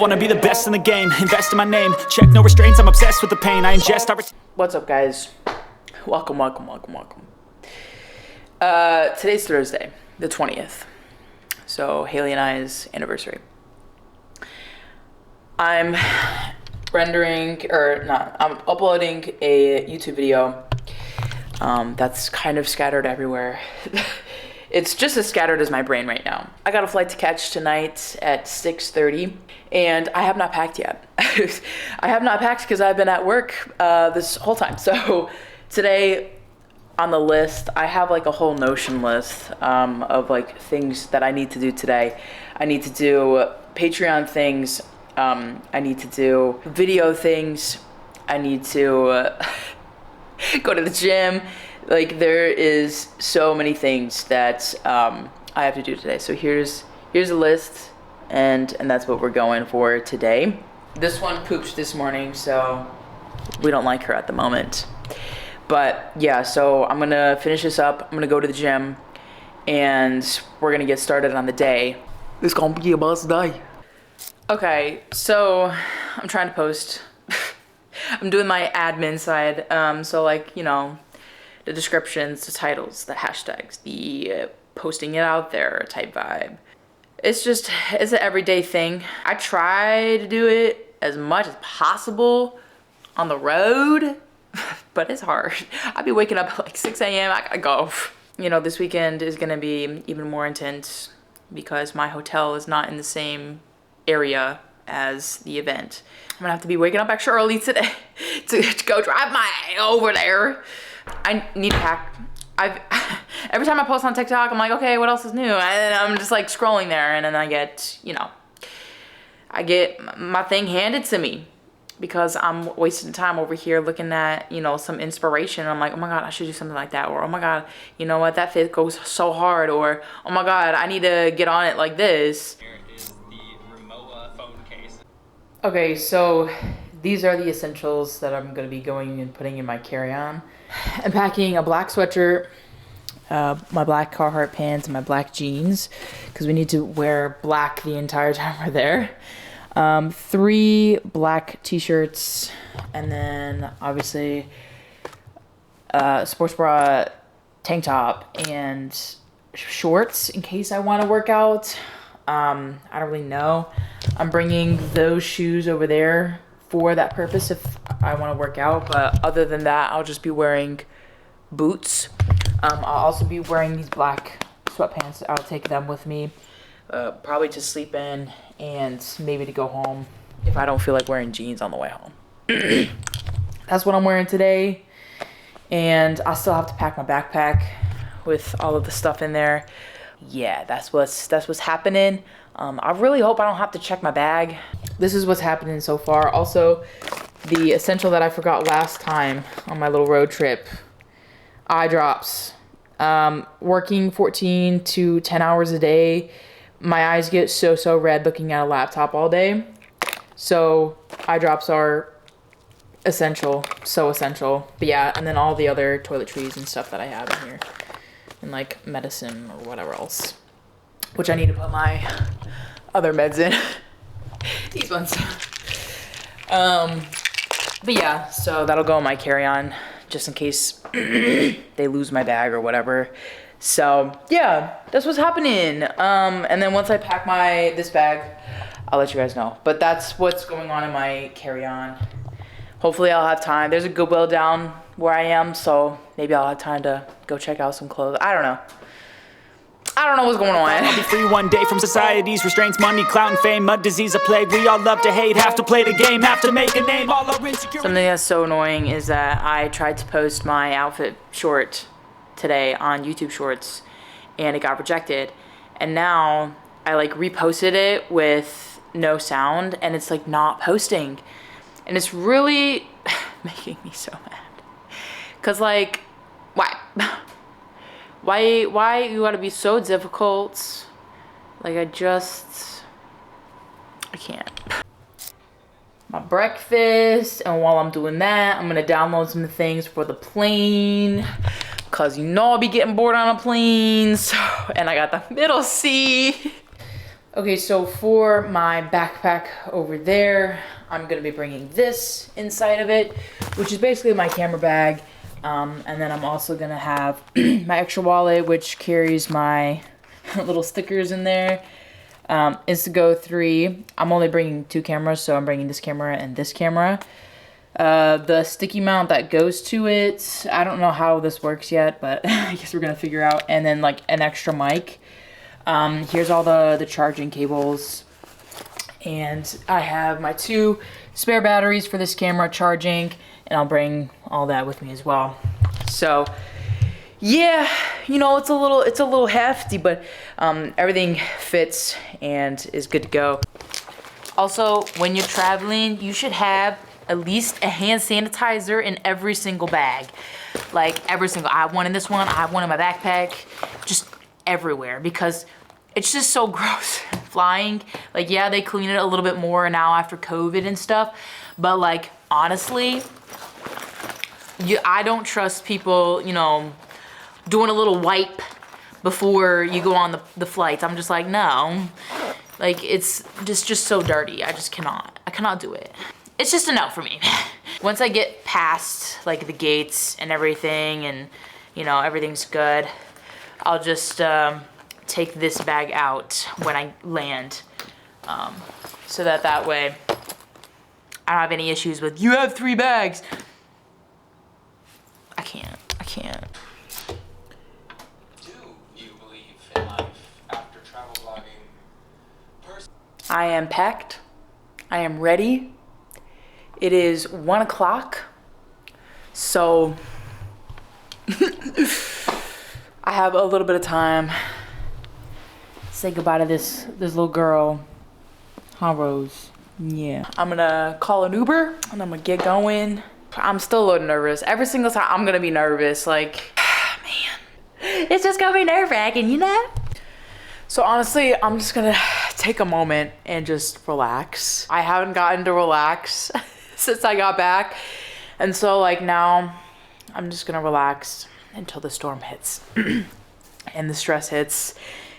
wanna be the best in the game, invest in my name, check no restraints, I'm obsessed with the pain, I ingest, What's up, guys? Welcome. Today's Thursday, the 20th. So Haley and I's anniversary. I'm I'm uploading a YouTube video that's kind of scattered everywhere. It's just as scattered as my brain right now. I got a flight to catch tonight at 6:30 and I have not packed yet. I have not packed because I've been at work this whole time. So today on the list, I have like a whole Notion list of like things that I need to do today. I need to do Patreon things. I need to do video things. I need to go to the gym. Like, there is so many things that I have to do today. So here's a list, and that's what we're going for today. This one pooped this morning, so we don't like her at the moment. But yeah, so I'm gonna finish this up. I'm gonna go to the gym, and we're gonna get started on the day. It's gonna be a buzz day. Okay, so I'm trying to post. I'm doing my admin side. So like, you know, the descriptions, the titles, the hashtags, the posting it out there type vibe. It's an everyday thing. I try to do it as much as possible on the road, but it's hard. I'll be waking up at like 6 a.m. I gotta go. You know, this weekend is gonna be even more intense because my hotel is not in the same area as the event. I'm gonna have to be waking up extra early today to go drive my over there. I need to pack. Every time I post on TikTok, I'm like, okay, what else is new? And I'm just like scrolling there, and then I get my thing handed to me because I'm wasting time over here looking at, you know, some inspiration. I'm like, oh my God, I should do something like that. Or, oh my God, you know what, that fit goes so hard. Or, oh my God, I need to get on it like this. Here is the remote phone case. Okay, so these are the essentials that I'm gonna be going and putting in my carry-on. I'm packing a black sweatshirt, my black Carhartt pants, and my black jeans, because we need to wear black the entire time we're there. 3 black t-shirts, and then obviously sports bra, tank top, and shorts in case I want to work out. I don't really know. I'm bringing those shoes over there for that purpose if I want to work out, but other than that, I'll just be wearing boots. I'll also be wearing these black sweatpants. I'll take them with me, probably to sleep in and maybe to go home if I don't feel like wearing jeans on the way home. That's what I'm wearing today, and I still have to pack my backpack with all of the stuff in there. Yeah, that's what's happening. I really hope I don't have to check my bag. This is what's happening so far. Also, the essential that I forgot last time on my little road trip, eye drops. Working 14 to 10 hours a day, my eyes get so red looking at a laptop all day. So eye drops are essential, so essential. But yeah, and then all the other toiletries and stuff that I have in here, and like medicine or whatever else, which I need to put my other meds in. These ones. But yeah, so that'll go in my carry-on just in case they lose my bag or whatever. So yeah, that's what's happening. And then once I pack this bag, I'll let you guys know. But that's what's going on in my carry-on. Hopefully I'll have time. There's a Goodwill down where I am, so maybe I'll have time to go check out some clothes. I don't know what's going on. I'll be free one day from society's restraints, money, clout, and fame, mud, disease, a plague. We all love to hate, have to play the game, have to make a name, all our insecurities. Something that's so annoying is that I tried to post my outfit short today on YouTube Shorts, and it got rejected. And now I like reposted it with no sound, and it's like not posting. And it's really making me so mad. Cause like, why? Why you gotta be so difficult? Like I can't. My breakfast, and while I'm doing that, I'm gonna download some things for the plane. Cause you know I'll be getting bored on a plane. So, and I got the middle seat. Okay, so for my backpack over there, I'm gonna be bringing this inside of it, which is basically my camera bag. And then I'm also gonna have my extra wallet, which carries my little stickers in there. Instago 3. I'm only bringing 2 cameras, so I'm bringing this camera and this camera. The sticky mount that goes to it, I don't know how this works yet, but I guess we're gonna figure out. And then like an extra mic. Here's all the charging cables, and I have my 2 spare batteries for this camera charging, and I'll bring all that with me as well. So yeah, you know, it's a little hefty, but everything fits and is good to go. Also, when you're traveling, you should have at least a hand sanitizer in every single bag. Like every single, I have one in this one, I have one in my backpack, just everywhere, because it's just so gross flying. Like, yeah, they clean it a little bit more now after COVID and stuff, but like, honestly, I don't trust people, you know, doing a little wipe before you go on the flights. I'm just like, no, like, it's just so dirty. I cannot do it. It's just a no for me. Once I get past like the gates and everything, and you know, everything's good, I'll just take this bag out when I land, so that way I don't have any issues with, you have 3 bags. I can't. Do you believe in life after travel vlogging? I am packed. I am ready. It is 1 o'clock. So I have a little bit of time. Say goodbye to this little girl. Huh, Rose? Yeah. I'm gonna call an Uber and I'm gonna get going. I'm still a little nervous. Every single time I'm gonna be nervous. Like, man, it's just gonna be nerve-wracking, you know? So honestly, I'm just gonna take a moment and just relax. I haven't gotten to relax since I got back. And so like now, I'm just gonna relax until the storm hits and the stress hits,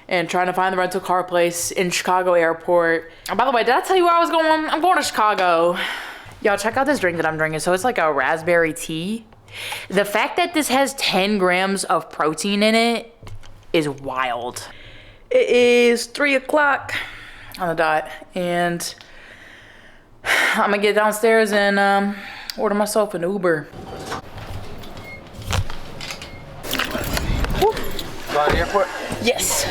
and trying to find the rental car place in Chicago airport. And by the way, did I tell you where I was going? I'm going to Chicago. Y'all, check out this drink that I'm drinking. So it's like a raspberry tea. The fact that this has 10 grams of protein in it is wild. It is 3 o'clock on the dot, and I'm gonna get downstairs and order myself an Uber. By the airport? Yes.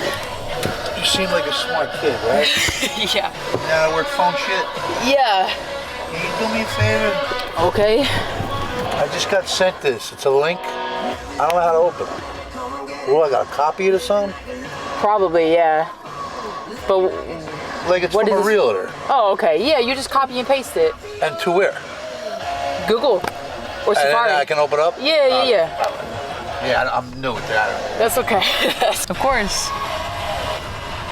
You seem like a smart kid, right? Yeah. You know how to work phone shit? Yeah. Can you do me a favor? Okay. I just got sent this. It's a link. I don't know how to open it. Well, I got a copy of it or something? Probably, yeah. But Like it's what from is a this? realtor. Oh, okay. Yeah, you just copy and paste it. And to where? Google or Safari. And I can open up? Yeah. Yeah, I'm new with that. That's okay. Of course.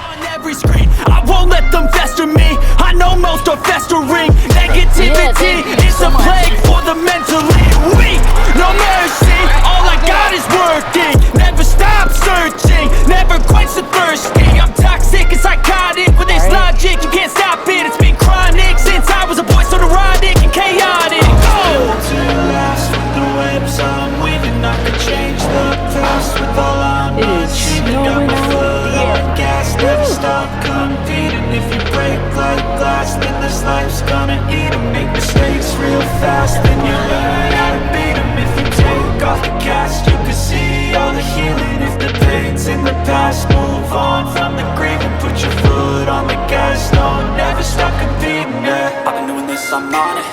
On every screen, I won't let them fester me. I know most are festering. Negativity is a plague for the mentally weak. No mercy, all I got is working. Never stop searching, never quite so thirsty. I'm toxic and psychotic, with this logic, you can't stop it. It's been chronic since I was a boy, so neurotic and chaotic. Go! To last with the webs I'm weaving, I could change the past with all I'm achieving. Got me full on gas, never stop competing. If you break like glass, then this life's gonna eat 'em. Make mistakes real fast, then you learn how to beat 'em. If you take off the cast, you can see all the healing. If the pain's in the past, move on from the grave and put your foot on the gas. No, never stop competing, yeah. I've been doing this, I'm on it.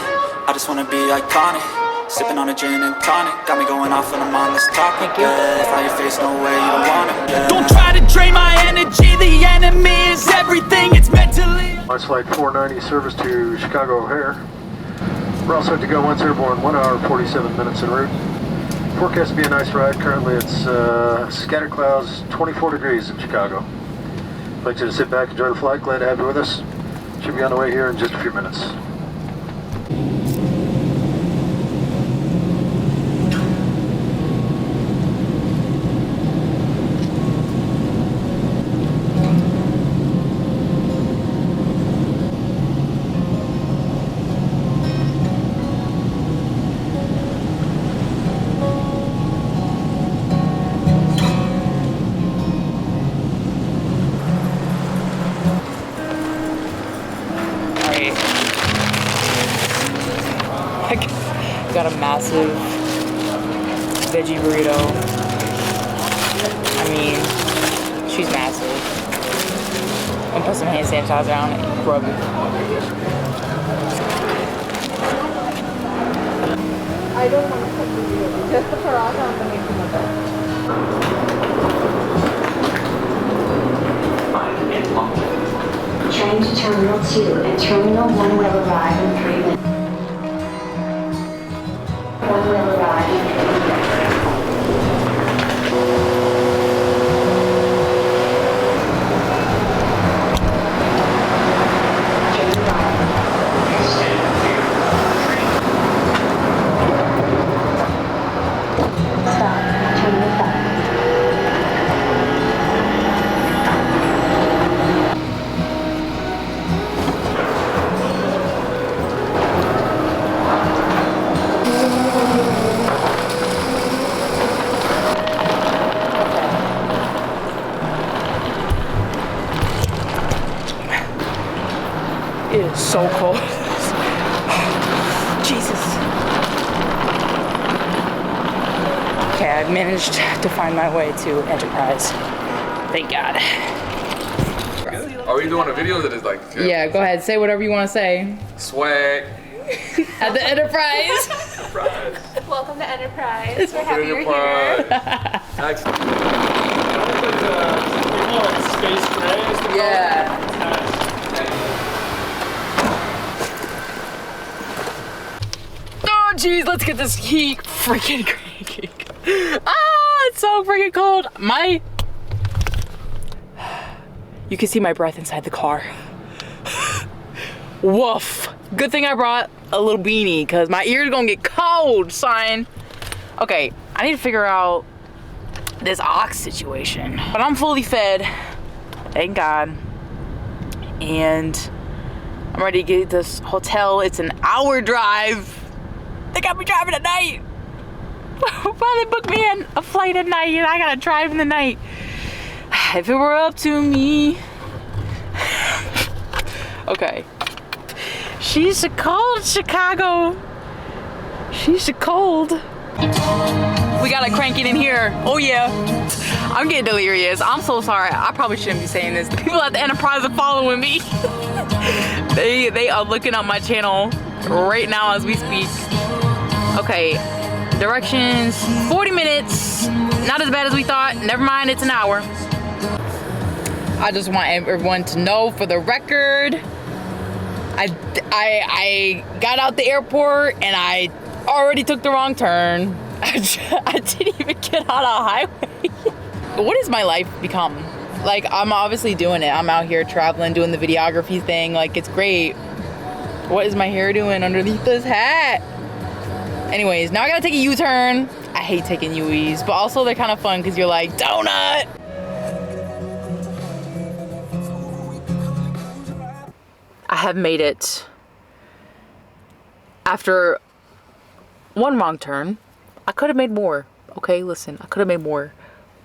I just wanna be iconic. Sipping on a gin and tonic, got me going off when I'm on this topic. Yeah, fly your face, no way, you don't want it. Yeah. Don't try to drain my energy. The enemy is everything. It's mentally. It's flight 490 service to Chicago O'Hare. We're all set to go once airborne, 1 hour 47 minutes en route. Forecast to be a nice ride. Currently it's scattered clouds, 24 degrees in Chicago. I'd like you to sit back, enjoy the flight. Glad to have you with us. Should be on the way here in just a few minutes. We got a massive veggie burrito. I mean, she's massive. I'm gonna put some hand sanitizer on it and rub it. I don't want to cook the video. Just the paratha and the making of it. Train to Terminal 2 and Terminal 1 will arrive in 3 minutes. 1 will arrive in 3 minutes. Stop. Terminal 5. It is so cold. Jesus. Okay, I've managed to find my way to Enterprise. Thank God. Are we doing a video that is like Yeah, go ahead. Say whatever you want to say. swag? At the Enterprise. Surprise. Welcome to Enterprise. We're happy you're Enterprise. here. Excellent. Space gray is the Yeah. Oh, jeez, let's get this heat freaking cranking. Ah, it's so freaking cold. You can see my breath inside the car. Woof. Good thing I brought a little beanie because my ears gonna get cold, son. Okay, I need to figure out this ox situation. But I'm fully fed, thank God. And I'm ready to get to this hotel. It's an hour drive. They got me driving at night. Why they booked me in a flight at night and I gotta drive in the night? If it were up to me. Okay. She's so cold, Chicago. She's so cold. We gotta crank it in here. Oh yeah. I'm getting delirious. I'm so sorry. I probably shouldn't be saying this. The people at the Enterprise are following me. They are looking up my channel right now as we speak. Okay, directions, 40 minutes. Not as bad as we thought. Never mind, it's an hour. I just want everyone to know for the record, I got out the airport and I already took the wrong turn. I didn't even get on a highway. What has my life become? Like, I'm obviously doing it. I'm out here traveling, doing the videography thing. Like, it's great. What is my hair doing underneath this hat? Anyways, now I gotta take a U-turn. I hate taking U-E's, but also they're kind of fun because you're like, donut! I have made it. After one wrong turn, I could have made more. Okay, listen, I could have made more.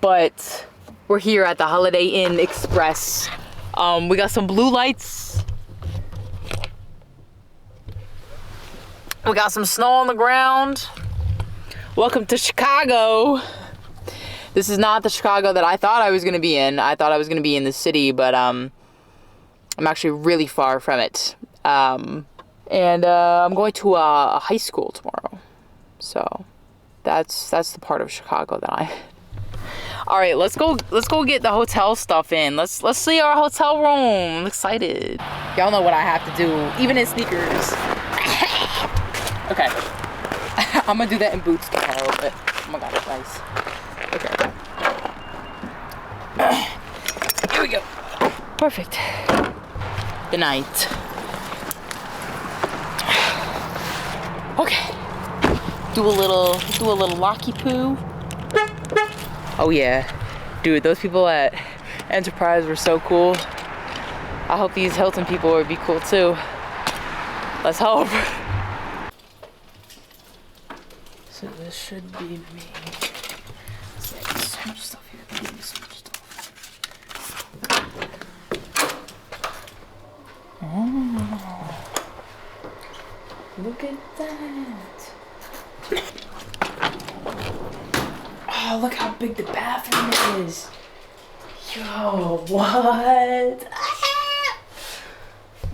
But we're here at the Holiday Inn Express. We got some blue lights. We got some snow on the ground. Welcome to Chicago. This is not the Chicago that I thought I was gonna be in. I thought I was gonna be in the city, but I'm actually really far from it. And I'm going to a high school tomorrow. So that's the part of Chicago that I. All right, let's go get the hotel stuff in. Let's see our hotel room. I'm excited. Y'all know what I have to do, even in sneakers. Okay. I'm gonna do that in boots tomorrow, but oh my god, it's nice. Okay. Here we go. Perfect. Good night. Okay. Do a little locky poo. Oh yeah. Dude, those people at Enterprise were so cool. I hope these Hilton people would be cool too. Let's hope. So this should be me. So much stuff here. So much stuff. Oh, look at that. Oh, look how big the bathroom is. Yo, what?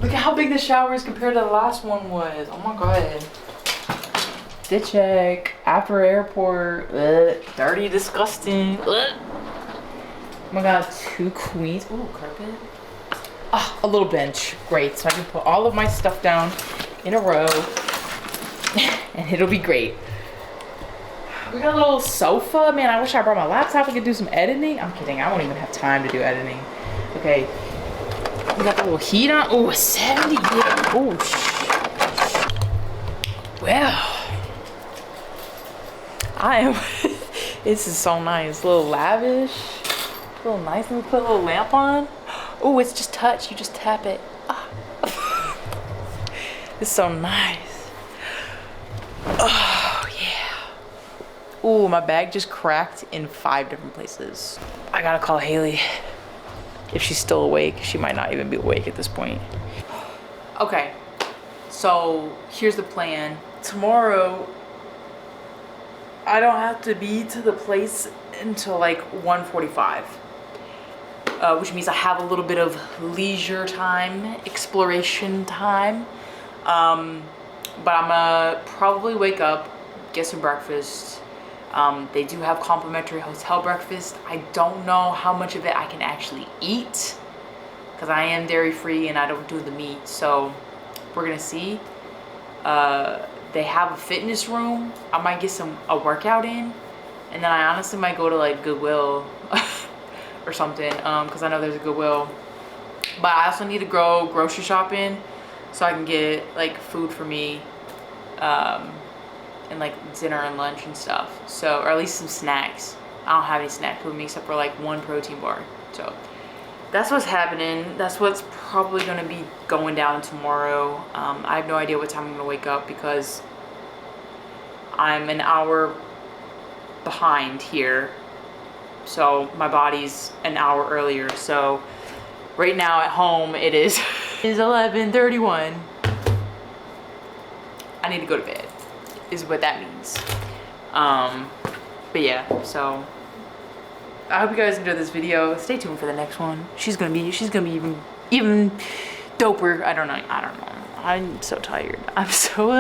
Look at how big the shower is compared to the last one was. Oh my god. Did check. After airport. Ugh. Dirty, disgusting. Ugh. Oh my god, 2 queens. Ooh, carpet. Ah, a little bench. Great. So I can put all of my stuff down in a row. And it'll be great. We got a little sofa. Man, I wish I brought my laptop. We could do some editing. I'm kidding. I won't even have time to do editing. Okay. We got the little heat on. Oh, 70. Yeah. Oh, well. This is so nice. A little lavish. A little nice. Let me put a little lamp on. Oh, it's just touch. You just tap it. Ah. It's so nice. Oh, yeah. Ooh, my bag just cracked in 5 different places. I gotta call Haley. If she's still awake, she might not even be awake at this point. Okay, so here's the plan. Tomorrow, I don't have to be to the place until like 1:45. Which means I have a little bit of leisure time, exploration time. But I'm gonna probably wake up, get some breakfast. They do have complimentary hotel breakfast. I don't know how much of it I can actually eat because I am dairy free and I don't do the meat. So we're gonna see. They have a fitness room. I might get a workout in, and then I honestly might go to like Goodwill or something because I know there's a Goodwill. But I also need to go grocery shopping so I can get like food for me. And like dinner and lunch and stuff, so, or at least some snacks. I don't have any snack food with me except for like 1 protein bar. So that's what's happening. That's what's probably gonna be going down tomorrow. I have no idea what time I'm gonna wake up because I'm an hour behind here, so my body's an hour earlier. So right now at home it is 11:31. I need to go to bed is what that means. But yeah, so I hope you guys enjoyed this video. Stay tuned for the next one. She's gonna be even doper. I don't know. I'm so tired. I'm so